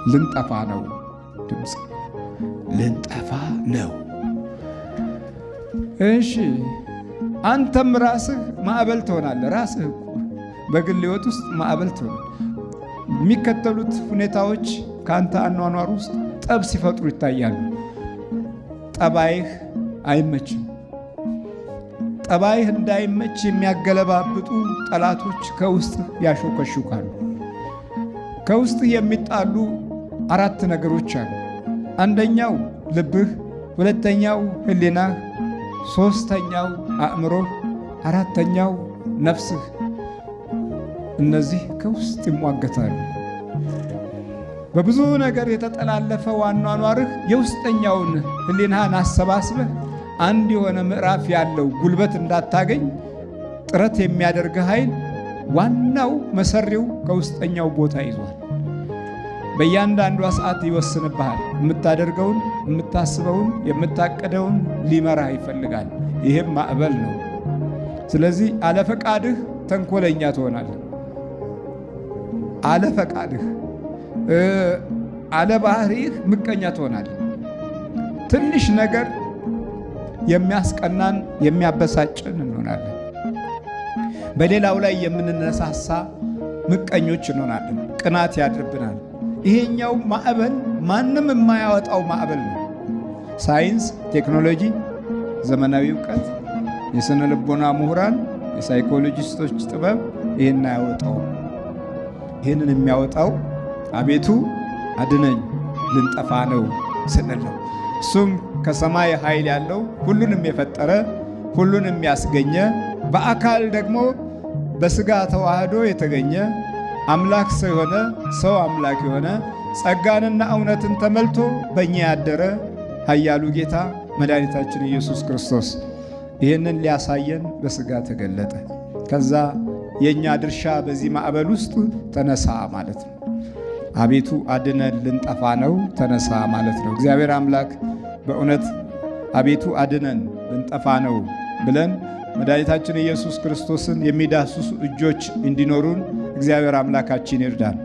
ልንጠፋ ነው። ድምፅ ልንጠፋ ነው። እሺ አንተም ራስህ ማዕበል ትሆናለህ። ራስህ በግል ሕይወት ውስጥ ማዕበል ትሆናለህ። የሚከተሉት ሁኔታዎች ከአንተ አኗኗር ውስጥ ጠብ ሲፈጥሩ ይታያሉ። ጠባይህ አይመችም። ጠባይህ እንዳይመች የሚያገለባብጡ ጠላቶች ከውስጥ ያሾከሹካሉ። ከውስጥ የሚጣሉ 4 ነገሮች አሉ። አንደኛው ልብህ፣ ሁለተኛው ሕሊናህ፣ ሶስተኛው አእምሮህ፣ አራተኛው ነፍስህ። እነዚህ ከውስጥ ይሟገታሉ። በብዙ ነገር የተጠላለፈው አኗኗርህ የውስጠኛውን ሕሊናህን አሰባስበህ አንድ የሆነ ምዕራፍ ያለው ጉልበት እንዳታገኝ ጥረት የሚያደርግ ኃይል ዋናው መሰሪው ከውስጠኛው ቦታ ይዟል። በእያንዳንዷ ሰዓት ይወስንብሃል። የምታደርገውን፣ የምታስበውን፣ የምታቀደውን ሊመራህ ይፈልጋል። ይህም ማዕበል ነው። ስለዚህ አለፈቃድህ ተንኮለኛ ትሆናለህ። አለፈቃድህ አለባህሪህ ምቀኛ ትሆናለህ። ትንሽ ነገር የሚያስቀናን የሚያበሳጭን እንሆናለን። በሌላው ላይ የምንነሳሳ ምቀኞች እንሆናለን። ቅናት ያድርብናል። ይሄኛው ማዕበል ማንም የማያወጣው ማዕበል ነው። ሳይንስ፣ ቴክኖሎጂ፣ ዘመናዊ እውቀት፣ የሥነ ልቦና ምሁራን፣ የሳይኮሎጂስቶች ጥበብ ይህን አያወጣው። ይህንን የሚያወጣው አቤቱ አድነኝ ልንጠፋ ነው ስንል ነው። እሱም ከሰማይ ኃይል ያለው ሁሉንም የፈጠረ ሁሉንም ያስገኘ በአካል ደግሞ በሥጋ ተዋህዶ የተገኘ አምላክ ሰው የሆነ ሰው አምላክ የሆነ ጸጋንና እውነትን ተመልቶ በእኛ ያደረ ኃያሉ ጌታ መድኃኒታችን ኢየሱስ ክርስቶስ ይህንን ሊያሳየን በሥጋ ተገለጠ። ከዛ የእኛ ድርሻ በዚህ ማዕበል ውስጥ ተነሳ ማለት ነው። አቤቱ አድነን ልንጠፋ ነው ተነሳ ማለት ነው። እግዚአብሔር አምላክ በእውነት አቤቱ አድነን ልንጠፋ ነው ብለን መድኃኒታችን ኢየሱስ ክርስቶስን የሚዳስሱ እጆች እንዲኖሩን እግዚአብሔር አምላካችን ይርዳን።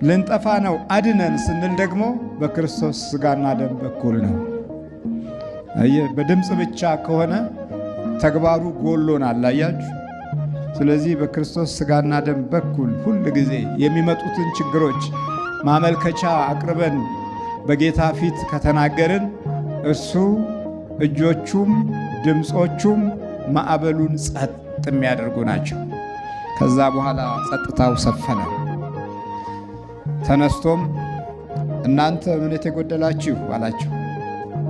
ልንጠፋ ነው አድነን ስንል ደግሞ በክርስቶስ ሥጋና ደም በኩል ነው። በድምፅ ብቻ ከሆነ ተግባሩ ጎሎናል። አያችሁ። ስለዚህ በክርስቶስ ሥጋና ደም በኩል ሁል ጊዜ የሚመጡትን ችግሮች ማመልከቻ አቅርበን በጌታ ፊት ከተናገርን እርሱ እጆቹም ድምፆቹም ማዕበሉን ጸጥ የሚያደርጉ ናቸው። ከዛ በኋላ ጸጥታው ሰፈነ። ተነስቶም እናንተ እምነት የጎደላችሁ አላቸው።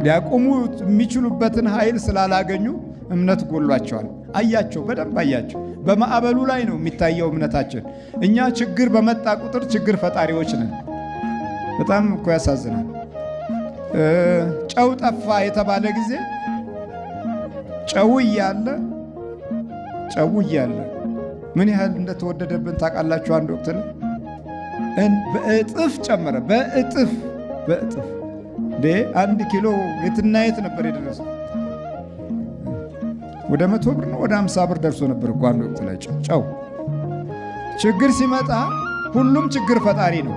ሊያቆሙ የሚችሉበትን ኃይል ስላላገኙ እምነት ጎሏቸዋል። አያቸው፣ በደንብ አያቸው። በማዕበሉ ላይ ነው የሚታየው እምነታችን። እኛ ችግር በመጣ ቁጥር ችግር ፈጣሪዎች ነን። በጣም እኮ ያሳዝናል። ጨው ጠፋ የተባለ ጊዜ ጨው እያለ ምን ያህል እንደተወደደብን ታውቃላችሁ? አንድ ወቅት ላይ በእጥፍ ጨመረ። በእጥፍ 1 ኪሎ የትና የት ነበር የደረሰው? ወደ 100 ብር ነው ወደ 50 ብር ደርሶ ነበር እኮ አንድ ወቅት ላይ ጨው። ችግር ሲመጣ ሁሉም ችግር ፈጣሪ ነው።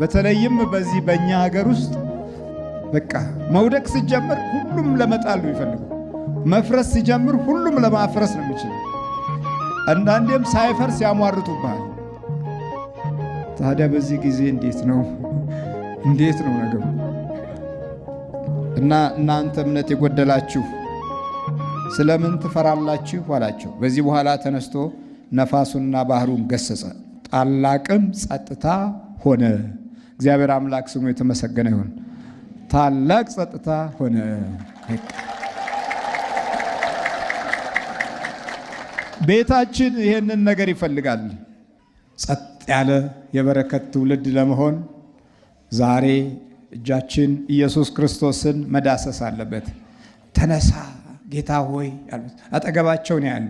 በተለይም በዚህ በእኛ ሀገር ውስጥ በቃ መውደቅ ሲጀምር ሁሉም ለመጣል ነው የሚፈልገው። መፍረስ ሲጀምር ሁሉም ለማፍረስ ነው የሚችለው። አንዳንዴም ሳይፈርስ ያሟርቱብሃል። ታዲያ በዚህ ጊዜ እንዴት ነው ነገሩ? እና እናንተ እምነት የጎደላችሁ ስለምን ትፈራላችሁ አላቸው። በዚህ በኋላ ተነስቶ ነፋሱንና ባህሩን ገሰጸ፣ ታላቅም ጸጥታ ሆነ። እግዚአብሔር አምላክ ስሙ የተመሰገነ ይሁን። ታላቅ ጸጥታ ሆነ። ቤታችን ይህንን ነገር ይፈልጋል። ጸጥ ያለ የበረከት ትውልድ ለመሆን ዛሬ እጃችን ኢየሱስ ክርስቶስን መዳሰስ አለበት። ተነሳ ጌታ ሆይ ያሉት አጠገባቸው ነው ያሉ።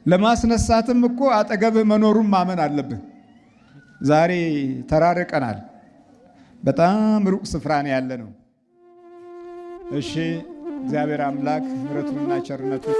ለማስነሳትም እኮ አጠገብህ መኖሩን ማመን አለብህ። ዛሬ ተራርቀናል። በጣም ሩቅ ስፍራ ነው ያለ ነው። እሺ እግዚአብሔር አምላክ ምሕረቱንና ቸርነቱን